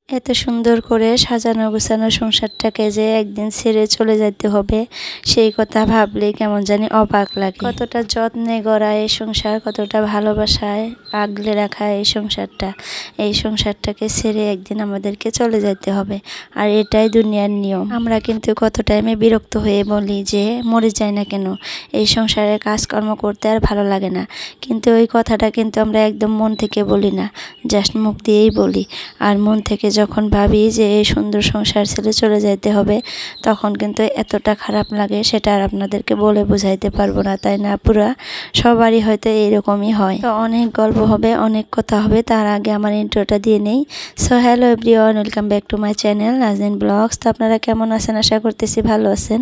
এত সুন্দর করে সাজানো গোছানো সংসারটাকে যে একদিন ছেড়ে চলে যেতে হবে সেই কথা ভাবলে কেমন জানি অবাক লাগে। কতটা যত্নে গড়া এই সংসার, কতটা ভালোবাসায় আগলে রাখা এই সংসারটাকে ছেড়ে একদিন আমাদেরকে চলে যেতে হবে। আর এটাই দুনিয়ার নিয়ম। আমরা কিন্তু কত টাইমে বিরক্ত হয়ে বলি যে মরে যায় না কেন, এই সংসারে কাজকর্ম করতে আর ভালো লাগে না, কিন্তু ওই কথাটা কিন্তু আমরা একদম মন থেকে বলি না, জাস্ট মুখ দিয়েই বলি। আর মন থেকে যখন ভাবি যে এই সুন্দর সংসার ছেড়ে চলে যেতে হবে, তখন কিন্তু এতটা খারাপ লাগে সেটা আর আপনাদেরকে বলে বোঝাইতে পারবো না, তাই না পুরা? সবারই হয়তো এইরকমই হয়। তো অনেক গল্প হবে, অনেক কথা হবে, তার আগে আমার ইন্ট্রোটা দিয়ে নেই। So hello everyone, welcome back to my channel Nazneen blogs. তো আপনারা কেমন আছেন? আশা করতেছি ভালো আছেন।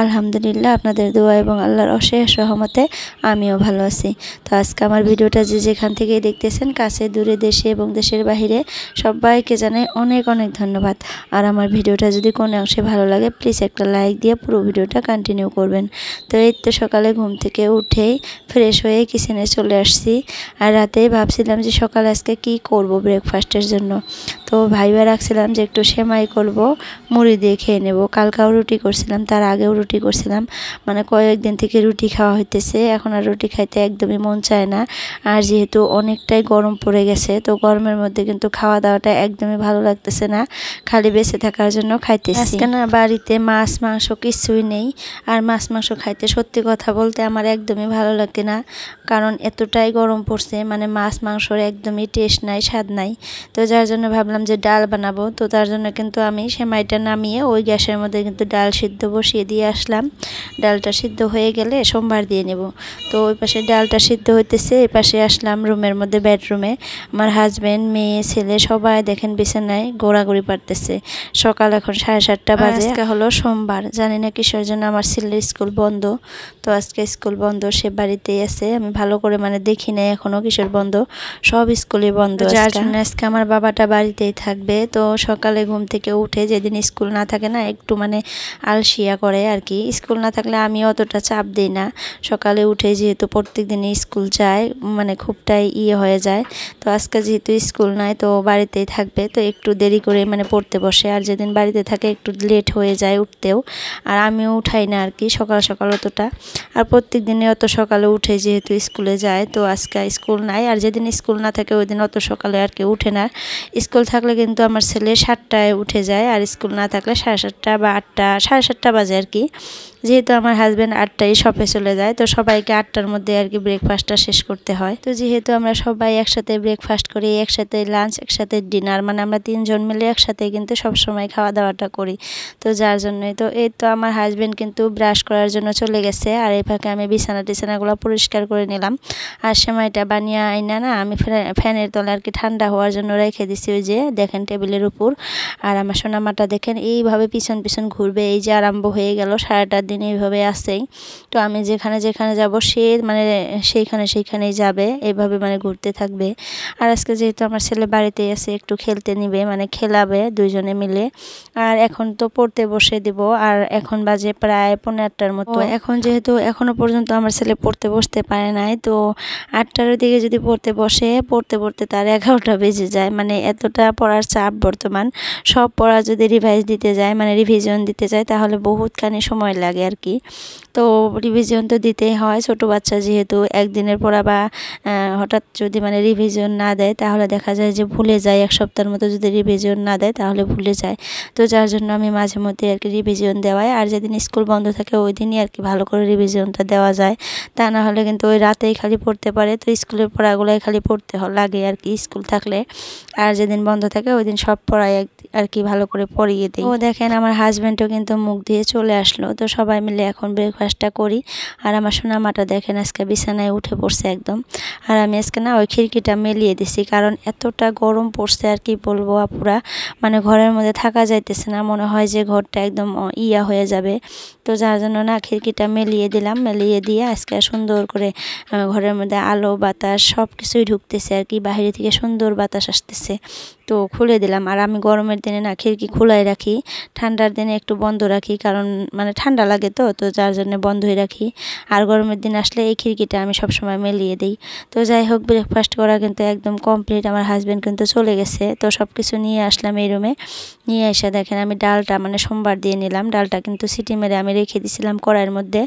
আলহামদুলিল্লাহ, আপনাদের দোয়া এবং আল্লাহর অশেষ রহমতে আমিও ভালো আছি। তো আজকে আমার ভিডিওটা যে যেখান থেকে দেখতেছেন, কাছে দূরে, দেশে এবং দেশের বাহিরে, সবাইকে জানাই অনেক অনেক ধন্যবাদ। আর আমার ভিডিওটা যদি কোনো অংশে ভালো লাগে প্লিজ একটা লাইক দিয়ে পুরো ভিডিওটা কন্টিনিউ করবেন। তো এই তো সকালে ঘুম থেকে উঠেই ফ্রেশ হয়ে কিচেনে চলে আসছি। আর রাতেই ভাবছিলাম যে সকালে আজকে কি করব ব্রেকফাস্টের জন্য। তো ভাইবা রাখছিলাম যে একটু সেমাই করব, মুড়ি দিয়ে খেয়ে নেব। কালকাও রুটি করছিলাম, তার আগেও রুটি করছিলাম, মানে কয়েকদিন থেকে রুটি খাওয়া হইতেছে। এখন আর রুটি খাইতে একদমই মন চায় না। আর যেহেতু অনেকটাই গরম পড়ে গেছে, তো গরমের মধ্যে কিন্তু খাওয়া দাওয়াটা একদমই ভালো লাগতেছে না, খালি বেঁচে থাকার জন্য খাইতেছি। আজকে না বাড়িতে মাছ মাংস কিছুই নেই। আর মাছ মাংস খাইতে সত্যি কথা বলতে আমার একদমই ভালো লাগে না, কারণ এতটাই গরম পড়ছে, মানে মাছ মাংসর একদমই টেস্ট নাই, স্বাদ নাই। তো যার জন্য ভাবলাম যে ডাল বানাবো। তো তার জন্য কিন্তু আমি সেমাইটা নামিয়ে ওই গ্যাসের মধ্যে কিন্তু ডাল সিদ্ধ বসিয়ে দিয়ে আসলাম। ডালটা সিদ্ধ হয়ে গেলে সোমবার দিয়ে নেব। তো ওই পাশে ডালটা সিদ্ধ হইতেছে, এই পাশে আসলাম রুমের মধ্যে, বেডরুমে। আমার হাজব্যান্ড, মেয়ে, ছেলে সবাই দেখেন বিছানায় গোড়াগড়ি পারতেছে। সকাল এখন 7:30 বাজে। আজকে হলো সোমবার, জানি না কিসের জন্য আমার ছেলের স্কুল বন্ধ। তো আজকে স্কুল বন্ধ, সে বাড়িতেই আছে। আমি ভালো করে মানে দেখি নাই এখনো কিসের বন্ধ, সব স্কুলই বন্ধ। যার জন্য আজকে আমার বাবাটা বাড়িতেই থাকবে। তো সকালে ঘুম থেকে উঠে, যেদিন স্কুল না থাকে না, একটু মানে আলসিয়া করে আর কি। স্কুল না থাকলে আমি অতটা চাপ দিই না। সকালে উঠে যেহেতু প্রত্যেক দিনই স্কুল যায়, মানে খুবটাই হয়ে যায়। তো আজকে যেহেতু স্কুল নাই, তো বাড়িতেই থাকবে, তো একটু দেরি করে মানে পড়তে বসে। আর যেদিন বাড়িতে থাকে একটু লেট হয়ে যায় উঠতেও, আর আমিও উঠাই না আর কি সকাল সকাল অতটা। আর প্রত্যেক দিনে অত সকালে উঠে যেহেতু স্কুলে যায়, তো আজকে স্কুল নাই। আর যেদিন স্কুল না থাকে ওই দিন অত সকালে আর কি উঠে না। স্কুল থাকলে কিন্তু আমার ছেলে 7টায় উঠে যায়, আর স্কুল না থাকলে 7:30 বা 8টা, 7:30 বাজে আর কি। যেহেতু আমার হাজব্যান্ড 8টায় শপে চলে যায়, তো সবাইকে 8টার মধ্যে আর কি ব্রেকফাস্টটা শেষ করতে হয়। তো যেহেতু আমরা সবাই একসাথে ব্রেকফাস্ট করি, একসাথে লাঞ্চ, একসাথে ডিনার, মানে আমরা 3জন মিলে একসাথে কিন্তু সবসময় খাওয়া দাওয়াটা করি। তো যার জন্যই তো এই তো আমার হাজব্যান্ড কিন্তু ব্রাশ করার জন্য চলে গেছে। আর এই ফাঁকে আমি বিছানাগুলো পরিষ্কার করে নিলাম। আর সেমাইটা বানিয়ে আইনা না আমি ফ্যানের তলে আর কি ঠান্ডা হওয়ার জন্য রেখে দিছি, ওই যে দেখেন টেবিলের উপর। আর আমার সোনামাটা দেখেন এইভাবে পিছন পিছন ঘুরবে, এই যে আরম্ভ হয়ে গেল, সারাটা দিন এইভাবে আসেই। তো আমি যেখানে যেখানে যাব সে মানে সেইখানেই যাবে, এইভাবে মানে ঘুরতে থাকবে। আর আজকে যেহেতু আমার ছেলে বাড়িতেই আছে, একটু খেলতে নিবে, মানে খেলাবে দুইজনে মিলে। আর এখন তো পড়তে বসে দিব। আর এখন বাজে প্রায় 8:15টার মতো। এখন যেহেতু এখনো পর্যন্ত আমার ছেলে পড়তে বসতে পারে নাই, তো 8টার দিকে যদি পড়তে বসে, পড়তে পড়তে তার 11টা বেজে যায়। মানে এতটা পড়ার চাপ বর্তমান। সব পড়া যদি রিভাইজ দিতে যায়, মানে রিভিশন দিতে যায়, তাহলে বহুতখানি সময় লাগে আর কি। তো রিভিশন তো দিতেই হয়, ছোটো বাচ্চা যেহেতু। একদিনের পড়া বা হঠাৎ যদি মানে রিভিশন না দেয়, তাহলে দেখা যায় যে ভুলে যায়। এক সপ্তাহের মতো যদি রিভিশন না দেয় তাহলে ভুলে যায়। তো যার জন্য আমি মাঝে মধ্যে আর কি রিভিশন দেওয়াই। আর যেদিন স্কুল বন্ধ থাকে ওই দিনই আর কি ভালো করে রিভিশনটা দেওয়া যায়। তা না হলে কিন্তু ওই রাতেই খালি পড়তে পারে। তো স্কুলের পড়াগুলোই খালি পড়তে লাগে আর কি স্কুল থাকলে। আর যেদিন বন্ধ থাকে ওই দিন সব পড়াই আর কি ভালো করে পড়িয়ে দিই। ও দেখেন আমার হাজব্যান্ডও কিন্তু মুখ দিয়ে চলে আসলো। তো সবাই মিলে এখন ব্রেকফাস্টটা করি। আর আমার সোনামাটা দেখেন আজকে বিছানায় উঠে পড়ছে একদম। আর আমি আজকে না ওই খিড়কিটা মেলিয়ে দিছি, কারণ এতটা গরম পড়ছে আর কি বলবো আপুরা, মানে ঘরের মধ্যে থাকা যাইতেছে না, মনে হয় যে ঘরটা একদম হয়ে যাবে। তো যার জন্য না খিড়কিটা মেলিয়ে দিলাম, মেলিয়ে দিয়ে আজকে সুন্দর করে ঘরের মধ্যে আলো বাতাস সব কিছুই ঢুকতেছে আর কি, বাইরে থেকে সুন্দর বাতাস আসতেছে। তো খুলে দিলাম। আর আমি গরমের দিনে না খিড়কি খোলাই রাখি, ঠান্ডার দিনে একটু বন্ধ রাখি, কারণ মানে ঠান্ডা লাগে তো যার জন্য বন্ধই রাখি। আর গরমের দিন আসলে এই খিড়কিটা আমি সবসময় মেলিয়ে দিই। তো যাই হোক, ব্রেকফাস্ট করা কিন্তু একদম কমপ্লিট। আমার হাজব্যান্ড কিন্তু চলে গেছে, তো সব কিছু নিয়ে আসলাম এই রুমে। নিয়ে এসে দেখেন আমি ডালটা মানে সোমবার দিয়ে নিলাম। ডালটা কিন্তু সিটি মেরে আমি রেখে দিয়েছিলাম কড়াইয়ের মধ্যে,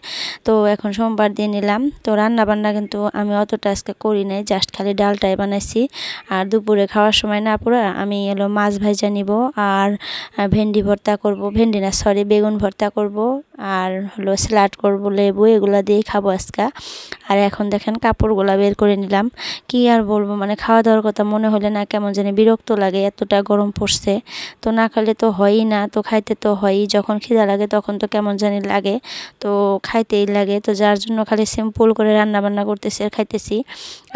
তো এখন সোমবার দিয়ে নিলাম। তো রান্না বান্না কিন্তু আমি অতটা আজকে করি নাই, জাস্ট খালি ডালটাই বানাইছি। আর দুপুরে খাওয়ার সময় না পুরো আমি মাছ ভাজা নিব, আর ভেন্ডি ভর্তা করব, ভেন্ডি না সরি বেগুন ভর্তা করব, আর স্যালাড করব, লেবু এগুলা দিয়ে খাবো আজকে। আর এখন দেখেন কাপড়গুলা বের করে নিলাম। কি আর বলবো, মানে খাওয়া দাওয়ার কথা মনে হলে না কেমন জানি বিরক্ত লাগে, এতটা গরম পড়ছে। তো না খেলে তো হয়ই না, তো খাইতে তো হয়ই, যখন খিদা লাগে তখন তো কেমন জানি লাগে, তো খাইতেই লাগে। তো যার জন্য খালি সিম্পল করে রান্না বান্না করতেছি আর খাইতেছি।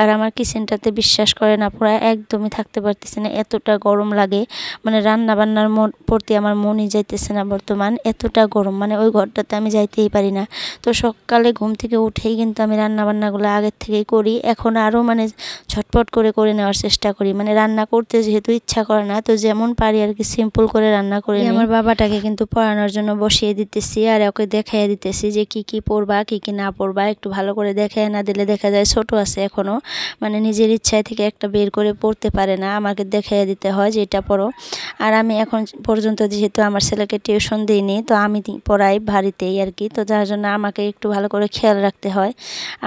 আর আমার কিচেনটাতে বিশ্বাস করে না পুরো একদমই থাকতে পারতেছি না, এতটা গরম লাগে। মানে রান্না বান্নার প্রতি আমার মনই যাইতেছে না বর্তমান, এতটা গরম, মানে ওই ঘরটাতে আমি যাইতেই পারি না। তো সকালে ঘুম থেকে উঠেই কিন্তু আমি রান্না বান্নাগুলো আগের থেকেই করি, এখন আরও মানে ঝটপট করে নেওয়ার চেষ্টা করি। মানে রান্না করতে যেহেতু ইচ্ছা করে না, তো যেমন পারি আর কি সিম্পল করে রান্না করে নিই। আমার বাবাটাকে কিন্তু পড়ানোর জন্য বসিয়ে দিতেছি, আর ওকে দেখাইয়া দিতেছি যে কি কি পড়বা কি কি না পড়বা, একটু ভালো করে দেখাই না দিলে দেখা যায় ছোট আছে এখনো, মানে নিজের ইচ্ছায় থেকে একটা বের করে পড়তে পারে না, আমাকে দেখাইয়া দিতে হয় যে এটা পড়ো। আর আমি এখন পর্যন্ত যেহেতু আমার ছেলেকে টিউশন দিইনি, তো আমি পড়াই বাড়িতেই আর কি, তো যার জন্য আমাকে একটু ভালো করে খেয়াল রাখতে হয়।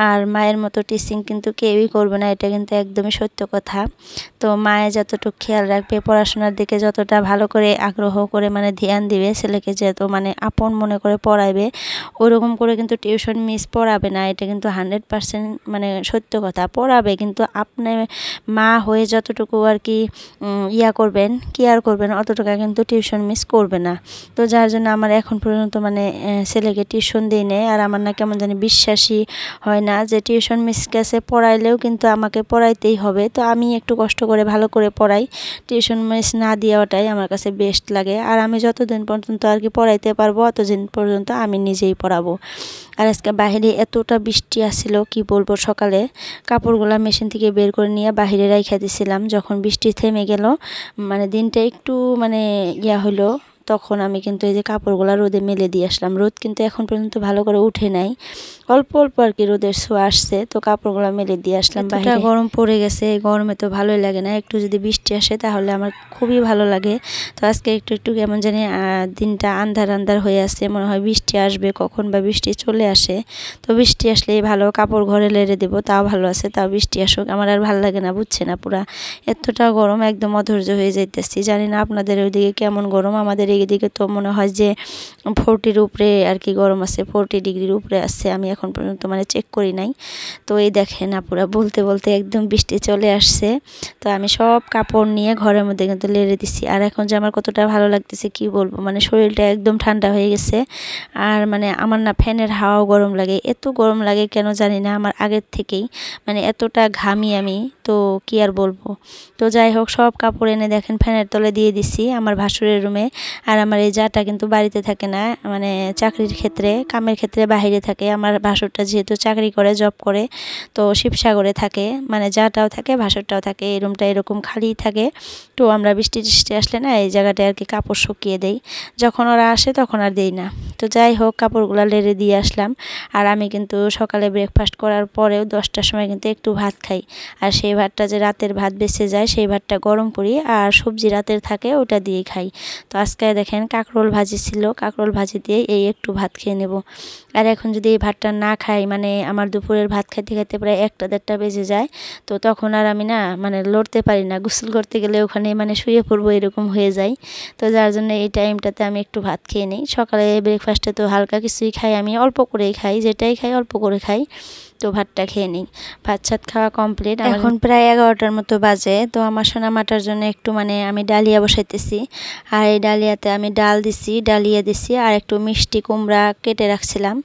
আর মায়ের মতো টিচিং কিন্তু কেউই করবে না, এটা কিন্তু একদমই সত্য কথা। তো মায়ে যতটুকু খেয়াল রাখবে, পড়াশোনার দিকে যতটা ভালো করে আগ্রহ করে মানে ধ্যান দিবে, ছেলেকে যত মানে আপন মনে করে পড়াইবে, ওরকম করে কিন্তু টিউশন মিস পড়াবে না। এটা কিন্তু 100% মানে সত্য কথা, পড়াবে কিন্তু আপনি মা হয়ে যতটুকু আর কি করবেন, কেয়ার করবেন, অতটুকু কিন্তু টিউশন মিস করবে না। তো যার জন্য আমার এখন পর্যন্ত মানে ছেলেকে টিউশন দিই নেই। আর আমার না কেমন জানি বিশ্বাসই হয় না যে টিউশন মিস কাছে পড়াইলেও কিন্তু আমাকে পড়াইতেই হবে। তো আমি একটু কষ্ট করে ভালো করে পড়াই, টিউশন মিস না দেওয়াটাই আমার কাছে বেস্ট লাগে। আর আমি যতদিন পর্যন্ত আর কি পড়াইতে পারবো অতদিন পর্যন্ত আমি নিজেই পড়াবো। আর আজকে বাইরে এতটা বৃষ্টি আসছিল কি বলবো, সকালে কাপড়গুলা মেশিন থেকে বের করে নিয়ে বাইরে রাইখা দিছিলাম, যখন বৃষ্টি থেমে গেল মানে দিনটা একটু মানে হলো, তখন আমি কিন্তু এই যে কাপড়গুলো রোদে মেলে দিয়ে আসলাম। রোদ কিন্তু এখন পর্যন্ত ভালো করে উঠে নাই, অল্প অল্প আর কি রোদের ছোঁয়া আসছে, তো কাপড়গুলো মেলে দিয়ে আসলাম বাইরে। গরম পড়ে গেছে, এই গরমে তো ভালোই লাগে না, একটু যদি বৃষ্টি আসে তাহলে আমার খুবই ভালো লাগে। তো আজকে একটু একটু কেমন জানি দিনটা আন্ধার আন্ধার হয়ে আছে, মনে হয় বৃষ্টি আসবে কখন বা বৃষ্টি চলে আসে। তো বৃষ্টি আসলেই ভালো, কাপড় ঘরে লেড়ে দেবো তাও ভালো আছে, তাও বৃষ্টি আসুক, আমার আর ভালো লাগে না, বুঝছে না, পুরা এতটা গরম একদম অধৈর্য হয়ে যাইতেছি। জানি না আপনাদের ওইদিকে কেমন গরম, আমাদের এইদিকে তো মনে হয় যে 40-র উপরে আর কি গরম আছে, 40 ডিগ্রির উপরে আছে, আমি এখন পর্যন্ত মানে চেক করি নাই। তো এই দেখেন আপুরা বলতে বলতে একদম বৃষ্টি চলে আসছে। তো আমি সব কাপড় নিয়ে ঘরের মধ্যে কিন্তু লেড়ে দিছি। আর এখন যে আমার কতটা ভালো লাগতেছে কি বলবো, মানে শরীরটা একদম ঠান্ডা হয়ে গেছে। আর মানে আমার না ফ্যানের হাওয়াও গরম লাগে, এত গরম লাগে কেন জানি না আমার আগের থেকেই, মানে এতটা ঘামি আমি, তো কি আর বলবো। তো যাই হোক, সব কাপড় এনে দেখেন ফ্যানের তলে দিয়ে দিছি আমার ভাসুরের রুমে। আর আমার এই জাটা কিন্তু বাড়িতে থাকে না, মানে চাকরির ক্ষেত্রে কামের ক্ষেত্রে বাহিরে থাকে। আমার ভাসুরটা যেহেতু চাকরি করে, জব করে, তো শিবসাগরে থাকে, মানে জাটাও থাকে ভাসুরটাও থাকে, এই রুমটা এরকম খালিই থাকে। তো আমরা বৃষ্টি টিষ্টি আসলে না এই জায়গাটায় আর কি কাপড় শুকিয়ে দেই, যখন ওরা আসে তখন আর দেই না। তো যাই হোক, কাপড়গুলো লেড়ে দিয়ে আসলাম। আর আমি কিন্তু সকালে ব্রেকফাস্ট করার পরেও 10টার সময় কিন্তু একটু ভাত খাই, আর সেই ভাতটা যে রাতের ভাত বেঁচে যায় সেই ভাতটা গরম করি, আর সবজি রাতের থাকে ওটা দিয়েই খাই। তো আজকে দেখেন কাঁকরোল ভাজি ছিল, কাঁকরোল ভাজি দিয়ে এই একটু ভাত খেয়ে নেব। আর এখন যদি এই ভাতটা না খাই, মানে আমার দুপুরের ভাত খাইতে খাইতে প্রায় 1টা-1:30 বেজে যায়, তো তখন আর আমি না মানে লড়তে পারি না, গোসল করতে গেলে ওখানে মানে শুয়ে পড়বো এরকম হয়ে যায়। তো যার জন্য এই টাইমটাতে আমি একটু ভাত খেয়ে নিই। সকালে ব্রেকফাস্টে তো হালকা কিছুই খাই, আমি অল্প করেই খাই, যেটাই খাই অল্প করে খাই। তো ভাতটা খেয়ে নিই। ভাত ছাত খাওয়া কমপ্লিট, এখন প্রায় 11টার মতো বাজে। তো আমার সোনা মাটার জন্য একটু মানে আমি ডালিয়া বসাইতেছি, আর এই ডালিয়াতে আমি ডাল দিছি, ডালিয়া দিছি, আর একটু মিষ্টি কুমড়া কেটে রাখছিলাম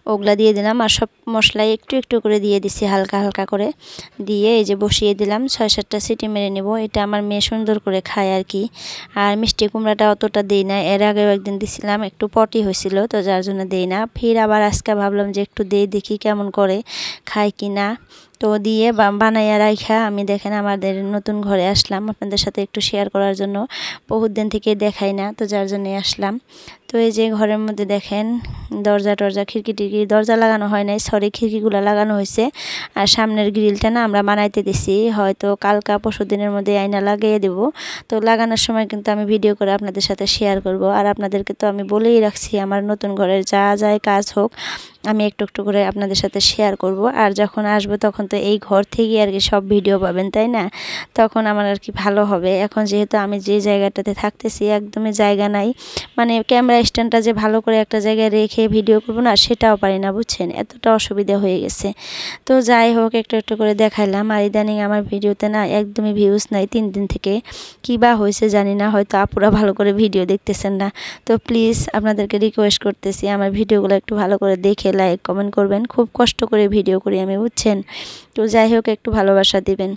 ওগুলা দিয়ে দিলাম, আর সব মশলাই একটু একটু করে দিয়ে দিছি হালকা হালকা করে দিয়ে এই যে বসিয়ে দিলাম। 6-7টা সিটি মেরে নেব, এটা আমার মেয়ে সুন্দর করে খায় আর কি। আর মিষ্টি কুমড়াটা অতটা দিই না, এর আগেও একদিন দিছিলাম, একটু পটি হয়েছিল, তো যার জন্য দিই না। ফির আবার আজকে ভাবলাম যে একটু দিয়ে দেখি কেমন করে খায় কি না। তো দিয়ে বানাইয়া রাইখা আমি দেখেন আমাদের নতুন ঘরে আসলাম আপনাদের সাথে একটু শেয়ার করার জন্য। বহুত দিন থেকে দেখাই না, তো যার জন্যই আসলাম। তো এই যে ঘরের মধ্যে দেখেন দরজা টরজা খিড়কি টিড়কি, দরজা লাগানো হয় নাই, সরি খিড়কিগুলো লাগানো হয়েছে। আর সামনের গ্রিলটা না আমরা বানাইতে দিছি, হয়তো কালকা পরশু দিনের মধ্যে আয়না লাগিয়ে দেব। তো লাগানোর সময় কিন্তু আমি ভিডিও করে আপনাদের সাথে শেয়ার করব। আর আপনাদেরকে তো আমি বলেই রাখছি আমার নতুন ঘরের যা যায় কাজ হোক আমি একটু একটু করে আপনাদের সাথে শেয়ার করব। আর যখন আসবো তখন তো এই ঘর থেকে আর কি সব ভিডিও পাবেন, তাই না? তখন আমার আর কি ভালো হবে। এখন যেহেতু আমি যে জায়গাটাতে থাকতেছি একদমই জায়গা নাই, মানে ক্যামেরা স্ট্যান্ডটা যে ভালো করে একটা জায়গায় রেখে ভিডিও করবো না সেটাও পারি না, বুঝছেন? এতটা অসুবিধা হয়ে গেছে। তো যাই হোক একটু একটু করে দেখাইলাম। আর ইদানিং আমার ভিডিওতে না একদমই ভিউজ নাই 3 দিন থেকে, কী বা হয়েছে জানি না, হয়তো আপুরা ভালো করে ভিডিও দেখতেছেন না। তো প্লিজ আপনাদেরকে রিকোয়েস্ট করতেছি আমার ভিডিওগুলো একটু ভালো করে দেখে লাইক কমেন্ট করবেন। খুব কষ্ট করে ভিডিও করি আমি, বুঝছেন? তো যাই হোক একটু ভালোবাসা দিবেন।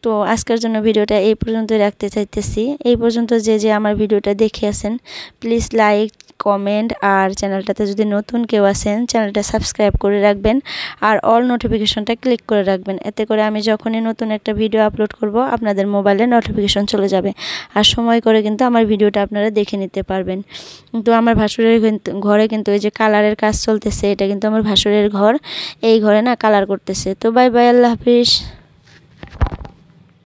তো আজকের জন্য ভিডিওটা এই পর্যন্তই রাখতে চাইতেছি। এই পর্যন্ত যে আমার ভিডিওটা দেখে আছেন প্লিজ লাইক কমেন্ট, আর চ্যানেলটাতে যদি নতুন কেউ আছেন চ্যানেলটা সাবস্ক্রাইব করে রাখবেন আর অল নোটিফিকেশনটা ক্লিক করে রাখবেন। এতে করে আমি যখনই নতুন একটা ভিডিও আপলোড করব আপনাদের মোবাইলে নোটিফিকেশন চলে যাবে। আর সময় করে কিন্তু আমার ভিডিওটা আপনারা দেখে নিতে পারবেন। কিন্তু আমার ভাসুরের ঘরে কিন্তু এই যে কালারের কাজ চলতেছে, এটা কিন্তু আমার ভাসুরের ঘর, এই ঘরে না কালার করতেছে। তো বাই বাই, আল্লাহ হাফিজ।